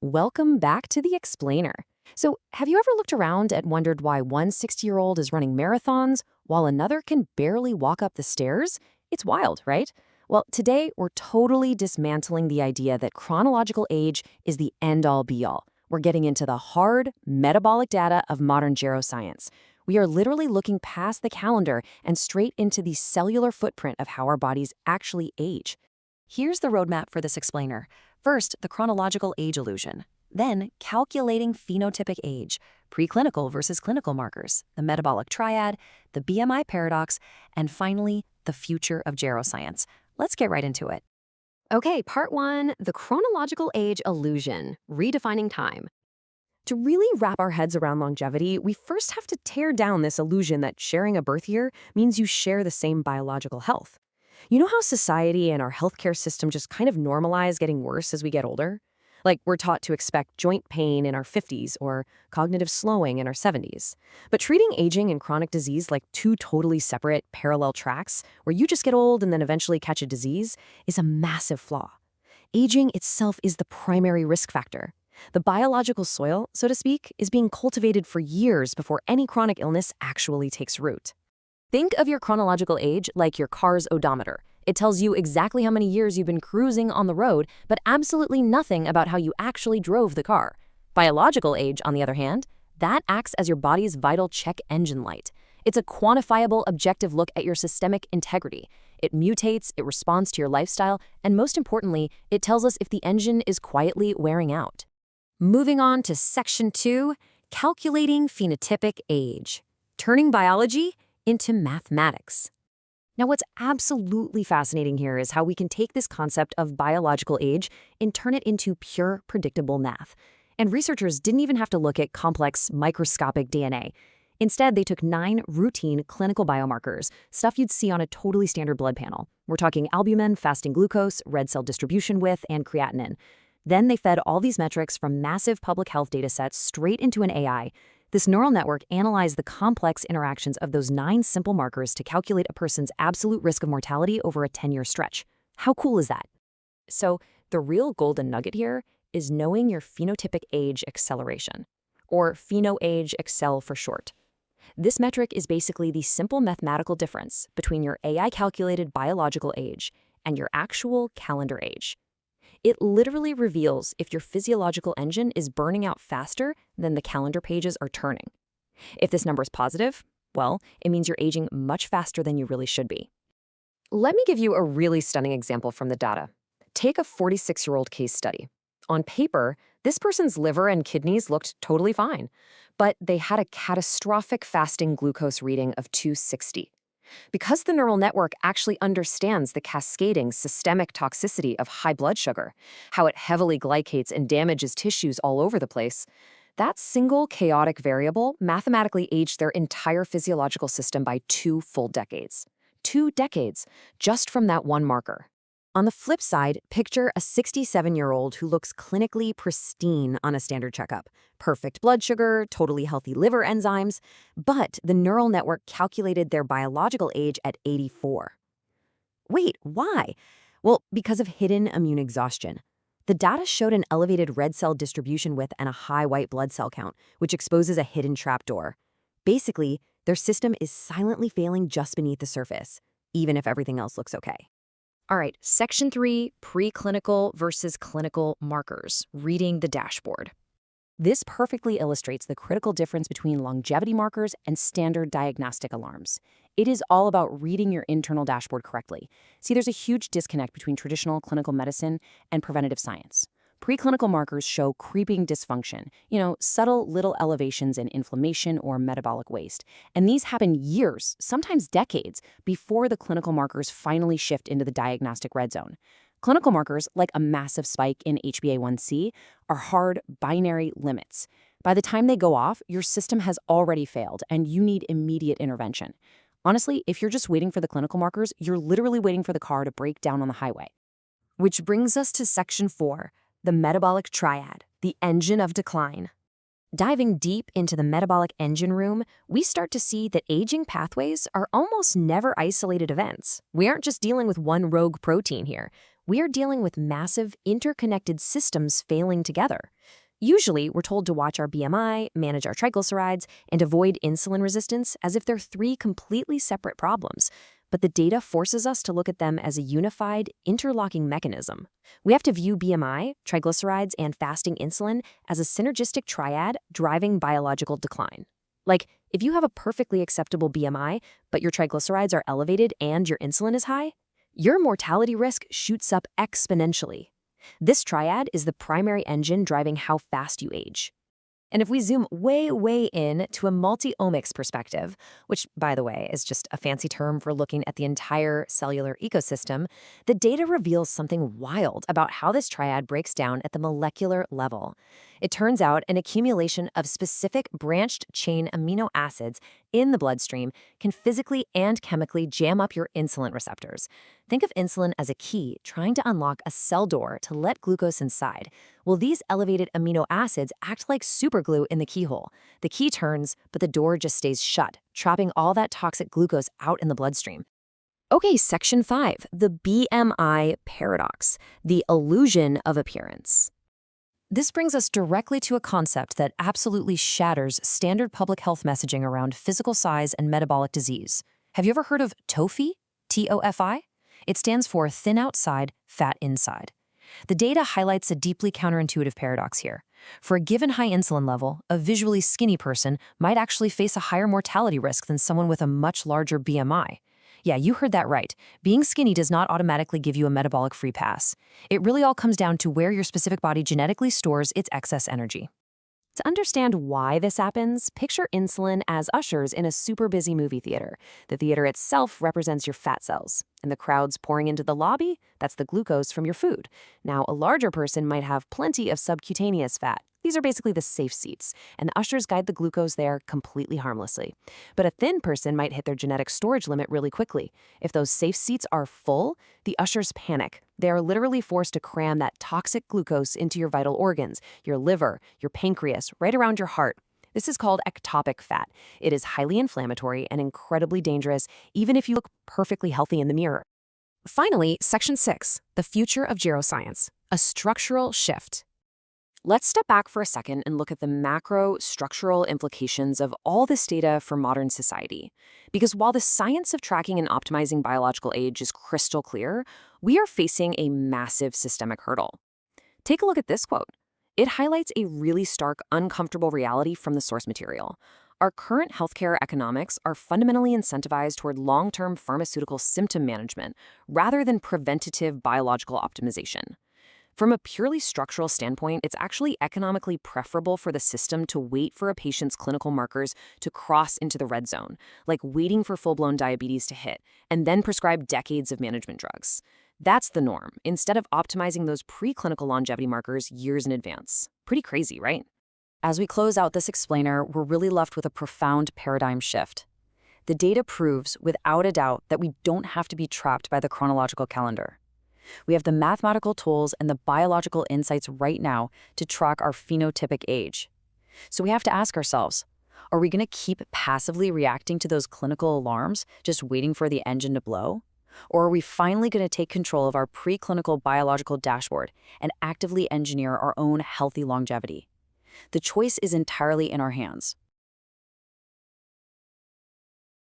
Welcome back to the Explainer. So, have you ever looked around and wondered why one 60-year-old is running marathons while another can barely walk up the stairs? It's wild, right? Well, today we're totally dismantling the idea that chronological age is the end-all be-all. We're getting into the hard, metabolic data of modern geroscience. We are literally looking past the calendar and straight into the cellular footprint of how our bodies actually age. Here's the roadmap for this explainer. First, the chronological age illusion. Then, calculating phenotypic age, preclinical versus clinical markers, the metabolic triad, the BMI paradox, and finally, the future of geroscience. Let's get right into it. Okay, part one, the chronological age illusion, redefining time. To really wrap our heads around longevity, we first have to tear down this illusion that sharing a birth year means you share the same biological health. You know how society and our healthcare system just kind of normalize getting worse as we get older? Like we're taught to expect joint pain in our 50s or cognitive slowing in our 70s. But treating aging and chronic disease like two totally separate, parallel tracks, where you just get old and then eventually catch a disease, is a massive flaw. Aging itself is the primary risk factor. The biological soil, so to speak, is being cultivated for years before any chronic illness actually takes root. Think of your chronological age like your car's odometer. It tells you exactly how many years you've been cruising on the road, but absolutely nothing about how you actually drove the car. Biological age, on the other hand, that acts as your body's vital check engine light. It's a quantifiable, objective look at your systemic integrity. It mutates, it responds to your lifestyle, and most importantly, it tells us if the engine is quietly wearing out. Moving on to Section 2, calculating phenotypic age. Turning biology into mathematics. Now, what's absolutely fascinating here is how we can take this concept of biological age and turn it into pure, predictable math. And researchers didn't even have to look at complex, microscopic DNA. Instead, they took 9 routine clinical biomarkers, stuff you'd see on a totally standard blood panel. We're talking albumin, fasting glucose, red cell distribution width, and creatinine. Then they fed all these metrics from massive public health datasets straight into an AI. This neural network analyzed the complex interactions of those 9 simple markers to calculate a person's absolute risk of mortality over a 10-year stretch. How cool is that? So, the real golden nugget here is knowing your phenotypic age acceleration, or pheno-age accel for short. This metric is basically the simple mathematical difference between your AI-calculated biological age and your actual calendar age. It literally reveals if your physiological engine is burning out faster than the calendar pages are turning. If this number is positive, well, it means you're aging much faster than you really should be. Let me give you a really stunning example from the data. Take a 46-year-old case study. On paper, this person's liver and kidneys looked totally fine, but they had a catastrophic fasting glucose reading of 260. Because the neural network actually understands the cascading systemic toxicity of high blood sugar, how it heavily glycates and damages tissues all over the place, that single chaotic variable mathematically aged their entire physiological system by 2 full decades. 2 decades, just from that one marker. On the flip side, picture a 67-year-old who looks clinically pristine on a standard checkup. Perfect blood sugar, totally healthy liver enzymes, but the neural network calculated their biological age at 84. Wait, why? Well, because of hidden immune exhaustion. The data showed an elevated red cell distribution width and a high white blood cell count, which exposes a hidden trapdoor. Basically, their system is silently failing just beneath the surface, even if everything else looks okay. All right, Section 3, preclinical versus clinical markers, reading the dashboard. This perfectly illustrates the critical difference between longevity markers and standard diagnostic alarms. It is all about reading your internal dashboard correctly. See, there's a huge disconnect between traditional clinical medicine and preventative science. Preclinical markers show creeping dysfunction, subtle little elevations in inflammation or metabolic waste. And these happen years, sometimes decades, before the clinical markers finally shift into the diagnostic red zone. Clinical markers, like a massive spike in HbA1c, are hard binary limits. By the time they go off, your system has already failed, and you need immediate intervention. Honestly, if you're just waiting for the clinical markers, you're literally waiting for the car to break down on the highway. Which brings us to Section 4. The metabolic triad, the engine of decline. Diving deep into the metabolic engine room, we start to see that aging pathways are almost never isolated events. We aren't just dealing with one rogue protein here. We are dealing with massive, interconnected systems failing together. Usually, we're told to watch our BMI, manage our triglycerides, and avoid insulin resistance as if they're three completely separate problems. But the data forces us to look at them as a unified, interlocking mechanism. We have to view BMI, triglycerides, and fasting insulin as a synergistic triad driving biological decline. Like, if you have a perfectly acceptable BMI, but your triglycerides are elevated and your insulin is high, your mortality risk shoots up exponentially. This triad is the primary engine driving how fast you age. And if we zoom way, way in to a multi-omics perspective, which, by the way, is just a fancy term for looking at the entire cellular ecosystem, the data reveals something wild about how this triad breaks down at the molecular level. It turns out an accumulation of specific branched-chain amino acids in the bloodstream can physically and chemically jam up your insulin receptors. Think of insulin as a key trying to unlock a cell door to let glucose inside. Well, these elevated amino acids act like superglue in the keyhole. The key turns, but the door just stays shut, trapping all that toxic glucose out in the bloodstream. Okay, section 5, the BMI paradox, the illusion of appearance. This brings us directly to a concept that absolutely shatters standard public health messaging around physical size and metabolic disease. Have you ever heard of TOFI? TOFI? It stands for thin outside, fat inside. The data highlights a deeply counterintuitive paradox here. For a given high insulin level, a visually skinny person might actually face a higher mortality risk than someone with a much larger BMI. Yeah, you heard that right. Being skinny does not automatically give you a metabolic free pass. It really all comes down to where your specific body genetically stores its excess energy. To understand why this happens, picture insulin as ushers in a super busy movie theater. The theater itself represents your fat cells, and the crowds pouring into the lobby, that's the glucose from your food. Now, a larger person might have plenty of subcutaneous fat. These are basically the safe seats, and the ushers guide the glucose there completely harmlessly. But a thin person might hit their genetic storage limit really quickly. If those safe seats are full, the ushers panic. They are literally forced to cram that toxic glucose into your vital organs, your liver, your pancreas, right around your heart. This is called ectopic fat. It is highly inflammatory and incredibly dangerous, even if you look perfectly healthy in the mirror. Finally, section 6, the future of geroscience, a structural shift. Let's step back for a second and look at the macro structural implications of all this data for modern society. Because while the science of tracking and optimizing biological age is crystal clear, we are facing a massive systemic hurdle. Take a look at this quote. It highlights a really stark, uncomfortable reality from the source material. Our current healthcare economics are fundamentally incentivized toward long-term pharmaceutical symptom management rather than preventative biological optimization. From a purely structural standpoint, it's actually economically preferable for the system to wait for a patient's clinical markers to cross into the red zone, like waiting for full-blown diabetes to hit, and then prescribe decades of management drugs. That's the norm, instead of optimizing those preclinical longevity markers years in advance. Pretty crazy, right? As we close out this explainer, we're really left with a profound paradigm shift. The data proves, without a doubt, that we don't have to be trapped by the chronological calendar. We have the mathematical tools and the biological insights right now to track our phenotypic age. So we have to ask ourselves, are we going to keep passively reacting to those clinical alarms, just waiting for the engine to blow? Or are we finally going to take control of our preclinical biological dashboard and actively engineer our own healthy longevity? The choice is entirely in our hands.